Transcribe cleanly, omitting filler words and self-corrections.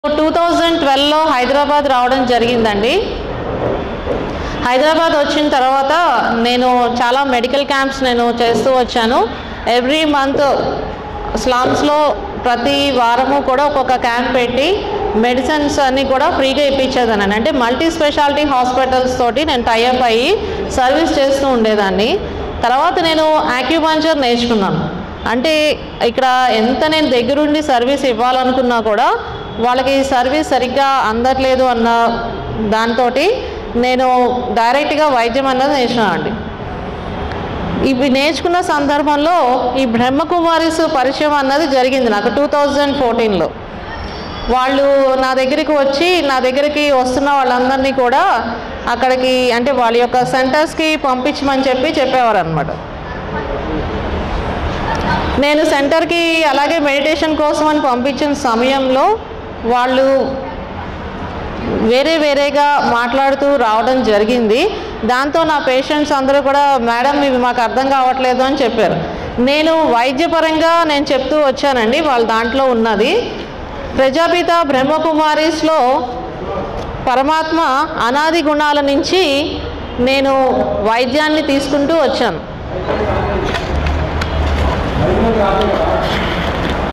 2012లో హైదరాబాద్ రావడం జరిగిందండి. హైదరాబాద్ వచ్చిన తర్వాత నేను చాలా మెడికల్ క్యాంప్స్ నేను చేస్తూ వచ్చాను. ఎవ్రీ మంత్ స్లమ్స్లో ప్రతి వారము కూడా ఒక్కొక్క క్యాంప్ పెట్టి మెడిసిన్స్ అన్నీ కూడా ఫ్రీగా ఇప్పించేదాన్ని. అంటే మల్టీ స్పెషాలిటీ హాస్పిటల్స్ తోటి నేను టైఅప్ అయ్యి సర్వీస్ చేస్తూ ఉండేదాన్ని. తర్వాత నేను యాక్యుపంక్చర్ నేర్చుకున్నాను. అంటే ఇక్కడ ఎంత నేను దగ్గరుండి సర్వీస్ ఇవ్వాలనుకున్నా కూడా వాళ్ళకి సర్వీస్ సరిగ్గా అందట్లేదు అన్న దాంతో నేను డైరెక్ట్గా వైద్యం అన్నది నేర్చుకున్నానండి. ఇవి నేర్చుకున్న సందర్భంలో ఈ బ్రహ్మకుమారిస్ పరిచయం అన్నది జరిగింది నాకు 2014లో. వాళ్ళు నా దగ్గరికి వస్తున్న వాళ్ళందరినీ కూడా అక్కడికి అంటే వాళ్ళ యొక్క సెంటర్స్కి పంపించమని చెప్పేవారు అనమాట. నేను సెంటర్కి అలాగే మెడిటేషన్ కోసం అని పంపించిన సమయంలో వాళ్ళు వేరేగా మాట్లాడుతూ రావడం జరిగింది. దాంతో నా పేషెంట్స్ అందరూ కూడా మేడం ఇవి మాకు అర్థం కావట్లేదు అని చెప్పారు. నేను వైద్యపరంగా నేను చెప్తూ వచ్చానండి. వాళ్ళ దాంట్లో ఉన్నది ప్రజాపిత బ్రహ్మకుమారిస్లో పరమాత్మ అనాది గుణాల నుంచి నేను వైద్యాన్ని తీసుకుంటూ వచ్చాను.